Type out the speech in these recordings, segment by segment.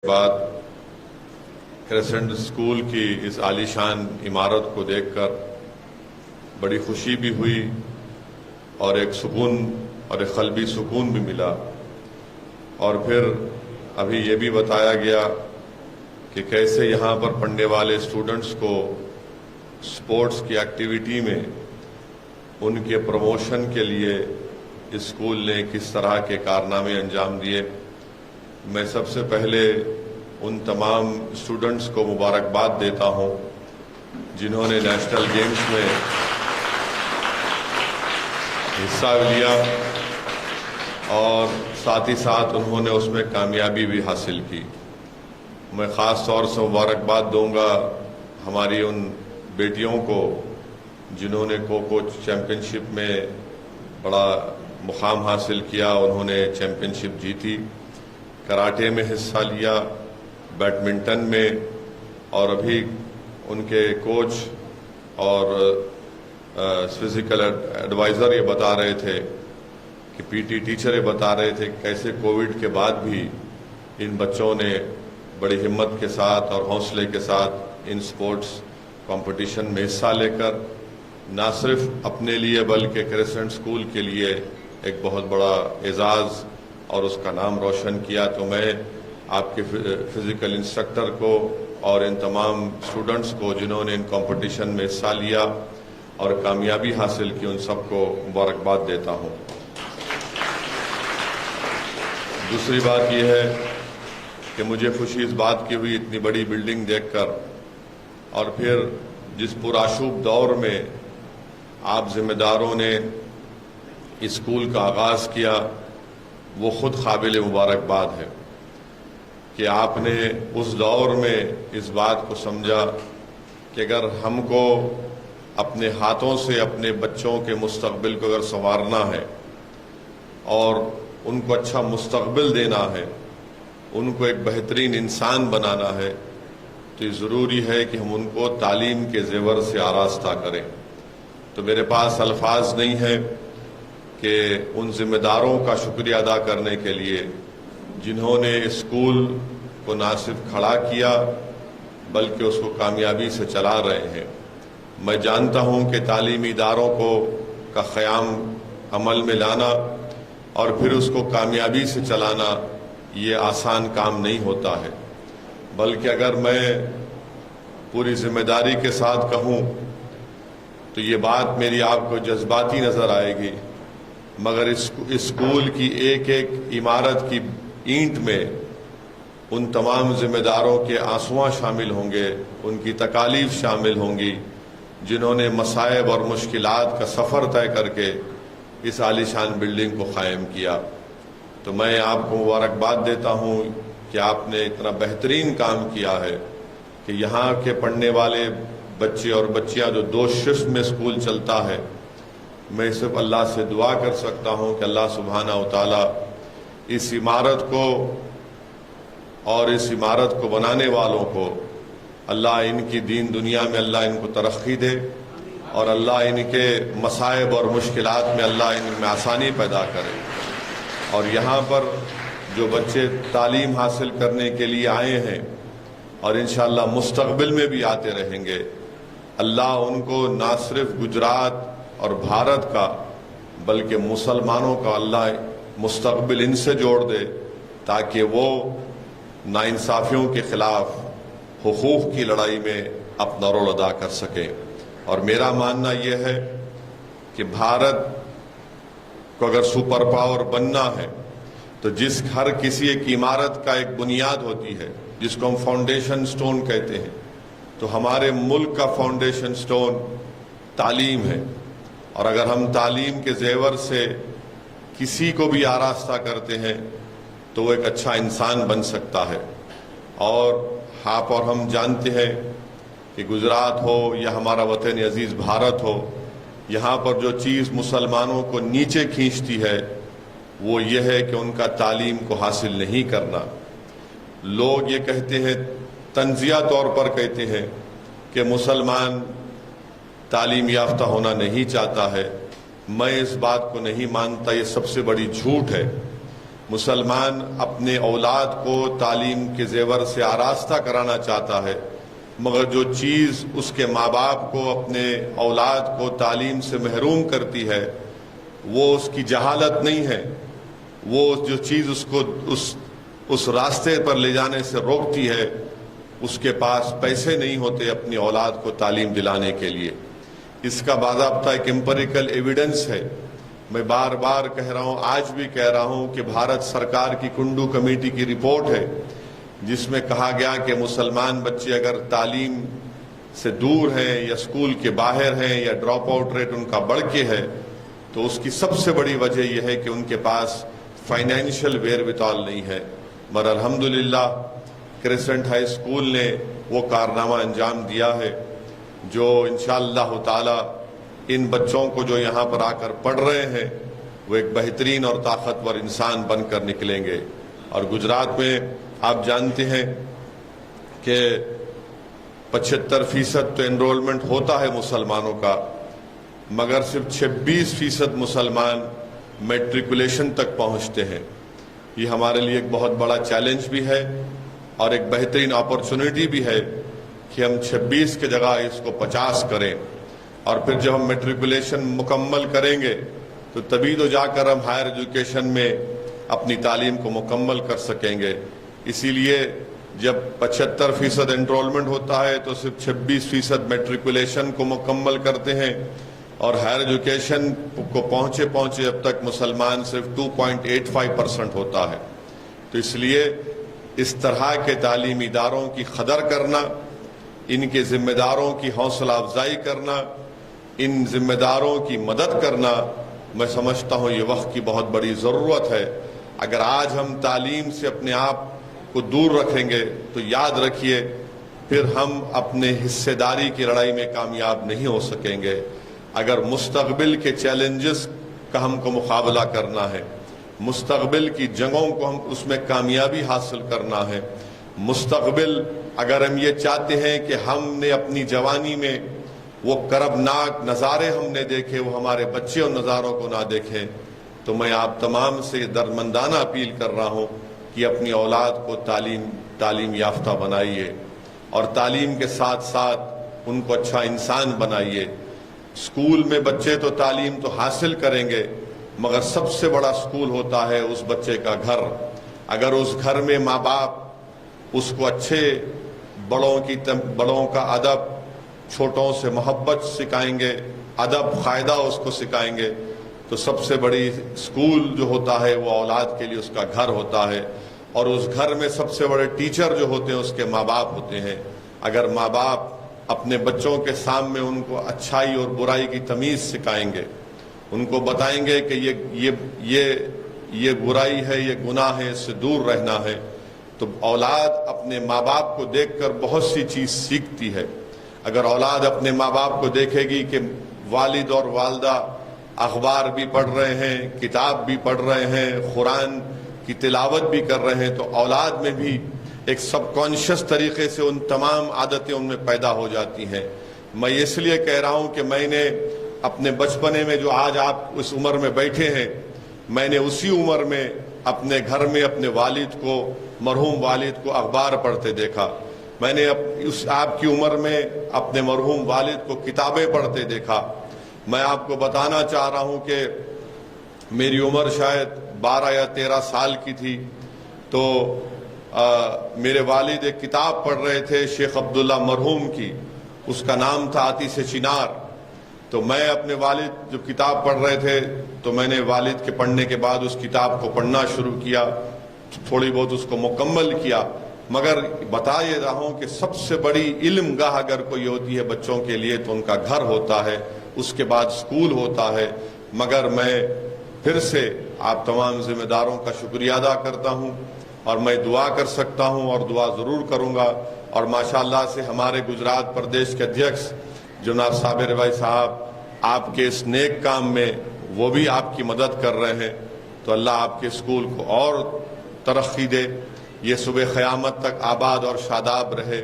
بعد crescent school کی اس عالیشان عمارت کو دیکھ کر بڑی خوشی بھی ہوئی اور ایک سکون اور ایک قلبی سکون بھی ملا. اور پھر ابھی یہ بھی بتایا گیا کہ کیسے یہاں پر پڑھنے والے اسٹوڈنٹس کو اسپورٹس کی ایکٹیویٹی میں ان کے پروموشن کے لیے اسکول نے کس طرح کے کارنامے انجام دیے. میں سب سے پہلے ان تمام اسٹوڈنٹس کو مبارکباد دیتا ہوں جنہوں نے نیشنل گیمز میں حصہ لیا اور ساتھ ہی ساتھ انہوں نے اس میں کامیابی بھی حاصل کی. میں خاص طور سے مبارکباد دوں گا ہماری ان بیٹیوں کو جنہوں نے کوکو چیمپئن شپ میں بڑا مقام حاصل کیا. انہوں نے چیمپئن شپ جیتی، کراٹے میں حصہ لیا، بیڈمنٹن میں، اور ابھی ان کے کوچ اور فزیکل ایڈوائزر یہ بتا رہے تھے کہ پی ٹی ٹیچر یہ بتا رہے تھے کہ کیسے کووڈ کے بعد بھی ان بچوں نے بڑی ہمت کے ساتھ اور حوصلے کے ساتھ ان سپورٹس کمپٹیشن میں حصہ لے کر نہ صرف اپنے لیے بلکہ کریسنٹ اسکول کے لیے ایک بہت بڑا اعزاز اور اس کا نام روشن کیا. تو میں آپ کے فزیکل انسٹرکٹر کو اور ان تمام اسٹوڈنٹس کو جنہوں نے ان کمپٹیشن میں حصہ لیا اور کامیابی حاصل کی، ان سب کو مبارکباد دیتا ہوں. دوسری بات یہ ہے کہ مجھے خوشی اس بات کی ہوئی اتنی بڑی بلڈنگ دیکھ کر، اور پھر جس پرآشوب دور میں آپ ذمہ داروں نے اسکول کا آغاز کیا وہ خود قابل مبارکباد ہے کہ آپ نے اس دور میں اس بات کو سمجھا کہ اگر ہم کو اپنے ہاتھوں سے اپنے بچوں کے مستقبل کو اگر سنوارنا ہے اور ان کو اچھا مستقبل دینا ہے، ان کو ایک بہترین انسان بنانا ہے، تو یہ ضروری ہے کہ ہم ان کو تعلیم کے زیور سے آراستہ کریں. تو میرے پاس الفاظ نہیں ہیں کہ ان ذمہ داروں کا شکریہ ادا کرنے کے لیے جنہوں نے اسکول کو نہ صرف کھڑا کیا بلکہ اس کو کامیابی سے چلا رہے ہیں. میں جانتا ہوں کہ تعلیمی اداروں کا قیام عمل میں لانا اور پھر اس کو کامیابی سے چلانا یہ آسان کام نہیں ہوتا ہے، بلکہ اگر میں پوری ذمہ داری کے ساتھ کہوں تو یہ بات میری آپ کو جذباتی نظر آئے گی، مگر اسکول کی ایک ایک عمارت کی اینٹ میں ان تمام ذمہ داروں کے آنسواں شامل ہوں گے، ان کی تکالیف شامل ہوں گی جنہوں نے مصائب اور مشکلات کا سفر طے کر کے اس عالیشان بلڈنگ کو قائم کیا. تو میں آپ کو مبارکباد دیتا ہوں کہ آپ نے اتنا بہترین کام کیا ہے کہ یہاں کے پڑھنے والے بچے اور بچیاں جو 2 شفٹ میں اسکول چلتا ہے، میں صرف اللہ سے دعا کر سکتا ہوں کہ اللہ سبحانہ و تعالی اس عمارت کو اور اس عمارت کو بنانے والوں کو اللہ ان کی دین دنیا میں اللہ ان کو ترقی دے، اور اللہ ان کے مصائب اور مشکلات میں اللہ ان میں آسانی پیدا کرے. اور یہاں پر جو بچے تعلیم حاصل کرنے کے لیے آئے ہیں اور انشاءاللہ مستقبل میں بھی آتے رہیں گے، اللہ ان کو نہ صرف گجرات اور بھارت کا بلکہ مسلمانوں کا اللہ مستقبل ان سے جوڑ دے تاکہ وہ ناانصافیوں کے خلاف حقوق کی لڑائی میں اپنا رول ادا کر سکیں. اور میرا ماننا یہ ہے کہ بھارت کو اگر سپر پاور بننا ہے تو ہر کسی ایک عمارت کا ایک بنیاد ہوتی ہے جس کو ہم فاؤنڈیشن سٹون کہتے ہیں. تو ہمارے ملک کا فاؤنڈیشن سٹون تعلیم ہے، اور اگر ہم تعلیم کے زیور سے کسی کو بھی آراستہ کرتے ہیں تو وہ ایک اچھا انسان بن سکتا ہے. اور آپ اور ہم جانتے ہیں کہ گجرات ہو یا ہمارا وطن عزیز بھارت ہو، یہاں پر جو چیز مسلمانوں کو نیچے کھینچتی ہے وہ یہ ہے کہ ان کا تعلیم کو حاصل نہیں کرنا. لوگ یہ کہتے ہیں، تنزیہ طور پر کہتے ہیں کہ مسلمان تعلیم یافتہ ہونا نہیں چاہتا ہے. میں اس بات کو نہیں مانتا، یہ سب سے بڑی جھوٹ ہے. مسلمان اپنے اولاد کو تعلیم کے زیور سے آراستہ کرانا چاہتا ہے، مگر جو چیز اس کے ماں باپ کو اپنے اولاد کو تعلیم سے محروم کرتی ہے وہ اس کی جہالت نہیں ہے، وہ جو چیز اس کو اس راستے پر لے جانے سے روکتی ہے، اس کے پاس پیسے نہیں ہوتے اپنی اولاد کو تعلیم دلانے کے لیے۔ اس کا باضابطہ ایک امپیریکل ایویڈنس ہے۔ میں بار بار کہہ رہا ہوں، آج بھی کہہ رہا ہوں کہ بھارت سرکار کی کنڈو کمیٹی کی رپورٹ ہے جس میں کہا گیا کہ مسلمان بچے اگر تعلیم سے دور ہیں یا اسکول کے باہر ہیں یا ڈراپ آؤٹ ریٹ ان کا بڑھ کے ہے تو اس کی سب سے بڑی وجہ یہ ہے کہ ان کے پاس فائنینشیل ویروطال نہیں ہے۔ مگر الحمدللہ کریسنٹ ہائی اسکول نے وہ کارنامہ انجام دیا ہے جو انشاءاللہ تعالی ان بچوں کو جو یہاں پر آ کر پڑھ رہے ہیں وہ ایک بہترین اور طاقتور انسان بن کر نکلیں گے۔ اور گجرات میں آپ جانتے ہیں کہ 75% تو انرولمنٹ ہوتا ہے مسلمانوں کا، مگر صرف 26% مسلمان میٹریکولیشن تک پہنچتے ہیں۔ یہ ہمارے لیے ایک بہت بڑا چیلنج بھی ہے اور ایک بہترین اپرچونٹی بھی ہے کہ ہم 26 کی جگہ اس کو 50 کریں، اور پھر جب ہم میٹریکولیشن مکمل کریں گے تو تبھی تو جا کر ہم ہائر ایجوکیشن میں اپنی تعلیم کو مکمل کر سکیں گے۔ اسی لیے جب 75% انرولمنٹ ہوتا ہے تو صرف 26% میٹریکولیشن کو مکمل کرتے ہیں، اور ہائر ایجوکیشن کو پہنچے اب تک مسلمان صرف 2.85% ہوتا ہے۔ تو اس لیے اس طرح کے تعلیمی اداروں کی قدر کرنا، ان کے ذمہ داروں کی حوصلہ افزائی کرنا، ان ذمہ داروں کی مدد کرنا، میں سمجھتا ہوں یہ وقت کی بہت بڑی ضرورت ہے۔ اگر آج ہم تعلیم سے اپنے آپ کو دور رکھیں گے تو یاد رکھیے پھر ہم اپنے حصے داری کی لڑائی میں کامیاب نہیں ہو سکیں گے۔ اگر مستقبل کے چیلنجز کا ہم کو مقابلہ کرنا ہے، مستقبل کی جنگوں کو ہم اس میں کامیابی حاصل کرنا ہے، مستقبل اگر ہم یہ چاہتے ہیں کہ ہم نے اپنی جوانی میں وہ کربناک نظارے ہم نے دیکھے وہ ہمارے بچے ان نظاروں کو نہ دیکھیں، تو میں آپ تمام سے دردمندانہ اپیل کر رہا ہوں کہ اپنی اولاد کو تعلیم یافتہ بنائیے، اور تعلیم کے ساتھ ساتھ ان کو اچھا انسان بنائیے۔ اسکول میں بچے تو تعلیم تو حاصل کریں گے، مگر سب سے بڑا اسکول ہوتا ہے اس بچے کا گھر۔ اگر اس گھر میں ماں باپ اس کو اچھے بڑوں کا ادب، چھوٹوں سے محبت سکھائیں گے، ادب قاعدہ اس کو سکھائیں گے، تو سب سے بڑی اسکول جو ہوتا ہے وہ اولاد کے لیے اس کا گھر ہوتا ہے، اور اس گھر میں سب سے بڑے ٹیچر جو ہوتے ہیں اس کے ماں باپ ہوتے ہیں۔ اگر ماں باپ اپنے بچوں کے سامنے ان کو اچھائی اور برائی کی تمیز سکھائیں گے، ان کو بتائیں گے کہ یہ برائی ہے، یہ گناہ ہے، اس سے دور رہنا ہے، تو اولاد اپنے ماں باپ کو دیکھ کر بہت سی چیز سیکھتی ہے۔ اگر اولاد اپنے ماں باپ کو دیکھے گی کہ والد اور والدہ اخبار بھی پڑھ رہے ہیں، کتاب بھی پڑھ رہے ہیں، قرآن کی تلاوت بھی کر رہے ہیں، تو اولاد میں بھی ایک سب کانشیس طریقے سے ان تمام عادتیں ان میں پیدا ہو جاتی ہیں۔ میں اس لیے کہہ رہا ہوں کہ میں نے اپنے بچپنے میں جو آج آپ اس عمر میں بیٹھے ہیں، میں نے اسی عمر میں اپنے گھر میں اپنے والد کو، مرحوم والد کو اخبار پڑھتے دیکھا۔ میں نے آپ کی عمر میں اپنے مرحوم والد کو کتابیں پڑھتے دیکھا۔ میں آپ کو بتانا چاہ رہا ہوں کہ میری عمر شاید 12 یا 13 سال کی تھی تو میرے والد ایک کتاب پڑھ رہے تھے شیخ عبداللہ مرحوم کی، اس کا نام تھا آتش چنار۔ تو میں اپنے والد جب کتاب پڑھ رہے تھے تو میں نے والد کے پڑھنے کے بعد اس کتاب کو پڑھنا شروع کیا، تھوڑی بہت اس کو مکمل کیا۔ مگر بتا یہ رہا ہوں کہ سب سے بڑی علم گاہ اگر کوئی ہوتی ہے بچوں کے لیے تو ان کا گھر ہوتا ہے، اس کے بعد اسکول ہوتا ہے۔ مگر میں پھر سے آپ تمام ذمہ داروں کا شکریہ ادا کرتا ہوں، اور میں دعا کر سکتا ہوں اور دعا ضرور کروں گا، اور ماشاءاللہ سے ہمارے گجرات پردیش کے ادھیکش جناب صابر بھائی صاحب آپ کے اس نیک کام میں وہ بھی آپ کی مدد کر رہے ہیں، تو اللہ آپ کے اسکول کو اور ترقی دے، یہ صبح قیامت تک آباد اور شاداب رہے۔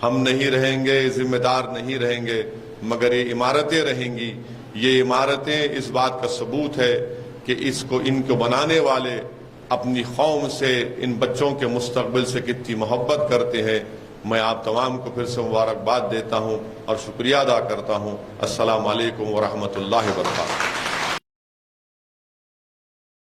ہم نہیں رہیں گے، ذمہ دار نہیں رہیں گے، مگر یہ عمارتیں رہیں گی۔ یہ عمارتیں اس بات کا ثبوت ہے کہ ان کو بنانے والے اپنی قوم سے، ان بچوں کے مستقبل سے کتنی محبت کرتے ہیں. میں آپ تمام کو پھر سے مبارکباد دیتا ہوں اور شکریہ ادا کرتا ہوں. السلام علیکم ورحمۃ اللہ وبرکاتہ.